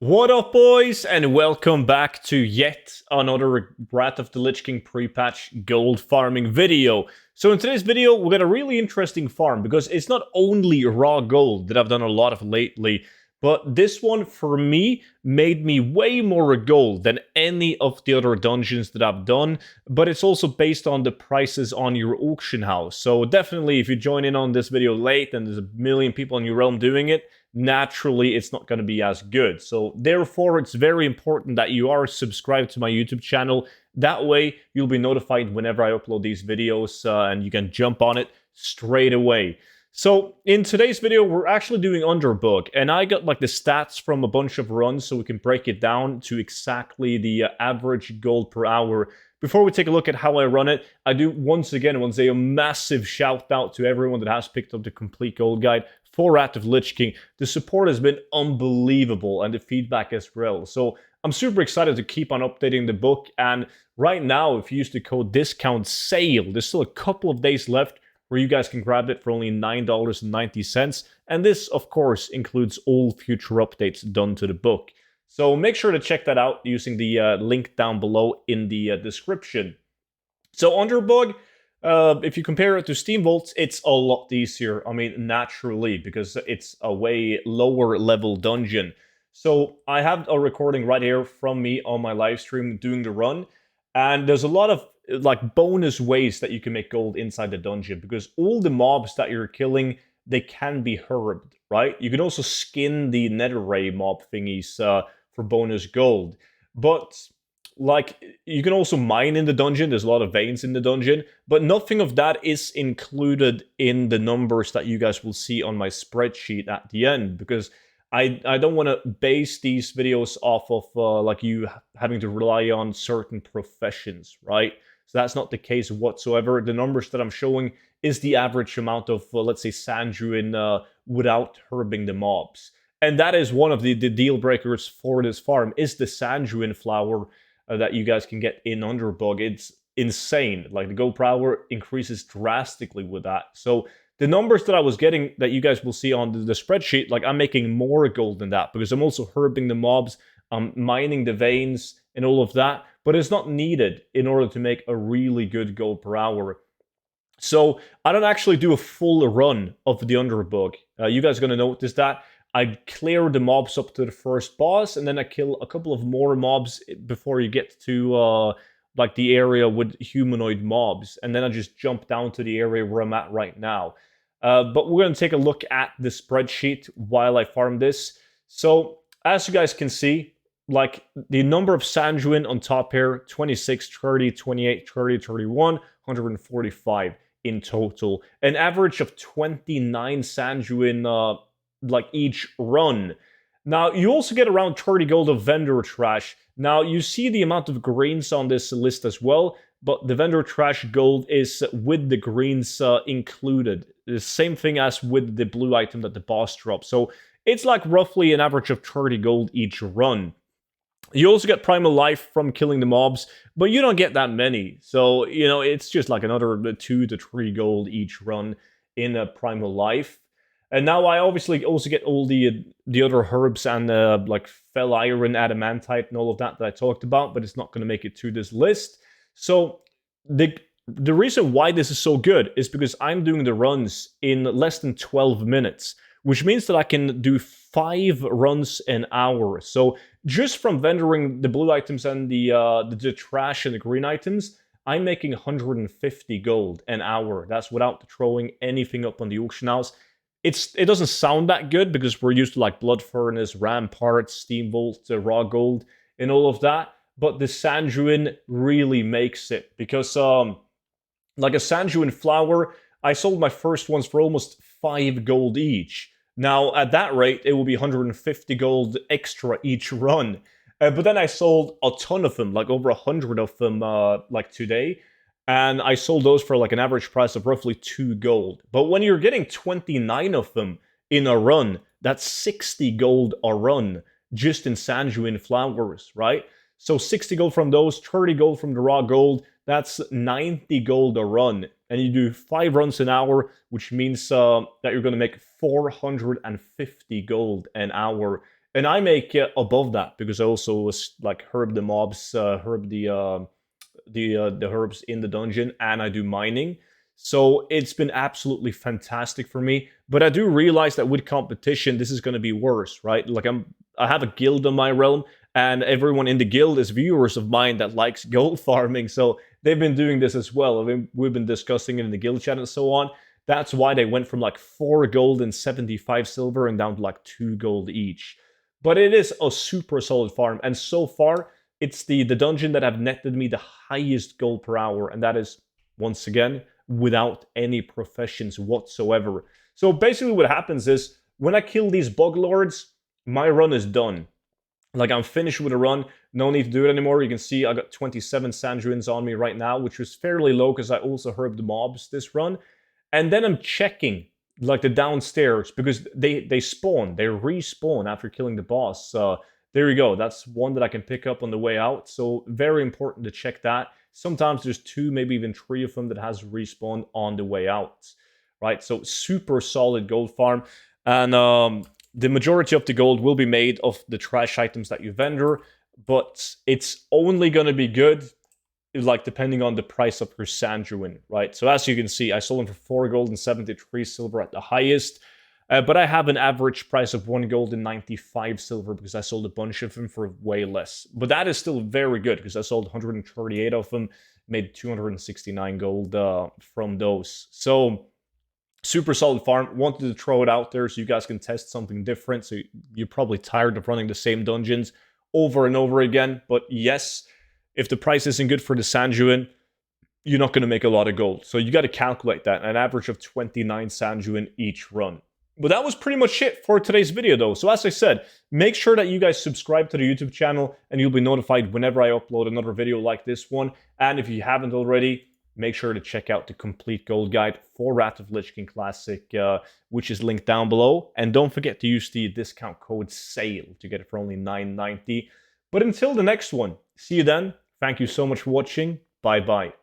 What up, boys, and welcome back to yet another Wrath of the Lich King pre-patch gold farming video. So in today's video, we got a really interesting farm because it's not only raw gold that I've done a lot of lately, but this one, for me, made me way more gold than any of the other dungeons that I've done, but it's also based on the prices on your auction house. So definitely, if you join in on this video late and there's a million people in your realm doing it, naturally it's not going to be as good. So therefore, it's very important that you are subscribed to my YouTube channel. That way, you'll be notified whenever I upload these videos and you can jump on it straight away. So in today's video, we're actually doing Underbug, and I got like the stats from a bunch of runs so we can break it down to exactly the average gold per hour. Before we take a look at how I run it, I do once again want to say a massive shout out to everyone that has picked up the complete gold guide for Wrath of Lich King. The support has been unbelievable and the feedback as well. So I'm super excited to keep on updating the book, and right now, if you use the code discount SALE, there's still a couple of days left where you guys can grab it for only $9.90. And this, of course, includes all future updates done to the book. So make sure to check that out using the link down below in the description. So Underbug, if you compare it to SteamVolts, it's a lot easier. I mean, naturally, because it's a way lower level dungeon. So I have a recording right here from me on my live stream doing the run. And there's a lot of like bonus ways that you can make gold inside the dungeon, because all the mobs that you're killing, they can be herbed, right? You can also skin the netherray mob thingies for bonus gold. But like, you can also mine in the dungeon. There's a lot of veins in the dungeon, but nothing of that is included in the numbers that you guys will see on my spreadsheet at the end, because I don't want to base these videos off of like you having to rely on certain professions, right? So that's not the case whatsoever. The numbers that I'm showing is the average amount of, let's say, Sanjuin without herbing the mobs. And that is one of the deal breakers for this farm, is the Sanjuin flower that you guys can get in Underbug. It's insane. Like, the gold per hour increases drastically with that. So the numbers that I was getting that you guys will see on the spreadsheet, like, I'm making more gold than that because I'm also herbing the mobs, I'm mining the veins and all of that, but it's not needed in order to make a really good gold per hour. So I don't actually do a full run of the Underbug. You guys are going to notice that. I clear the mobs up to the first boss, and then I kill a couple of more mobs before you get to like the area with humanoid mobs, and then I just jump down to the area where I'm at right now. But we're going to take a look at the spreadsheet while I farm this. So as you guys can see, like, the number of Sanjuin on top here, 26, 30, 28, 30, 31, 145 in total. An average of 29 Sanjuin like each run. Now, you also get around 30 gold of vendor trash. Now, you see the amount of greens on this list as well, but the vendor trash gold is with the greens included. The same thing as with the blue item that the boss drops. So it's like roughly an average of 30 gold each run. You also get primal life from killing the mobs, but you don't get that many. So, you know, it's just like another 2 to 3 gold each run in a primal life. And now I obviously also get all the other herbs and like fell iron, adamantite, and all of that I talked about, but it's not going to make it to this list. So the reason why this is so good is because I'm doing the runs in less than 12 minutes, which means that I can do 5 runs an hour. So just from vendoring the blue items and the trash and the green items, I'm making 150 gold an hour. That's without throwing anything up on the auction house. It doesn't sound that good because we're used to like Blood Furnace, Rampart, Steambolt, Raw Gold, and all of that. But the Sanjuin really makes it, because like a Sanjuin flower, I sold my first ones for almost 5 gold each. Now, at that rate, it will be 150 gold extra each run. But then I sold a ton of them, like over 100 of them, like today. And I sold those for like an average price of roughly 2 gold. But when you're getting 29 of them in a run, that's 60 gold a run just in Sanjuin flowers, right? So 60 gold from those, 30 gold from the raw gold, that's 90 gold a run. And you do 5 runs an hour, which means that you're going to make 450 gold an hour and I make above that because I also was like herb the mobs, herb the herbs in the dungeon, and I do mining. So it's been absolutely fantastic for me. But I do realize that with competition, this is going to be worse, right? Like I have a guild on my realm, and everyone in the guild is viewers of mine that likes gold farming. So they've been doing this as well. I mean, we've been discussing it in the guild chat and so on. That's why they went from like 4 gold and 75 silver and down to like 2 gold each. But it is a super solid farm, and so far it's the dungeon that have netted me the highest gold per hour, and that is, once again, without any professions whatsoever. So basically what happens is, when I kill these bug lords, my run is done. Like, I'm finished with a run, no need to do it anymore. You can see I got 27 Sandruins on me right now, which was fairly low because I also herbed the mobs this run. And then I'm checking like the downstairs because they spawn, they respawn after killing the boss. There you go. That's one that I can pick up on the way out. So very important to check that. Sometimes there's 2, maybe even 3 of them that has respawn on the way out, right? So super solid gold farm, and the majority of the gold will be made of the trash items that you vendor, but it's only going to be good like depending on the price of your Sandruin, right? So as you can see, I sold them for 4 gold and 73 silver at the highest. But I have an average price of 1 gold and 95 silver because I sold a bunch of them for way less. But that is still very good because I sold 138 of them, made 269 gold from those. So super solid farm. Wanted to throw it out there so you guys can test something different. So you're probably tired of running the same dungeons over and over again. But yes, if the price isn't good for the Sandruin, you're not going to make a lot of gold. So you got to calculate that. An average of 29 Sandruin each run. But that was pretty much it for today's video, though. So as I said, make sure that you guys subscribe to the YouTube channel, and you'll be notified whenever I upload another video like this one. And if you haven't already, make sure to check out the complete gold guide for Wrath of the Lich King Classic, which is linked down below. And don't forget to use the discount code SALE to get it for only $9.90. But until the next one, see you then. Thank you so much for watching. Bye-bye.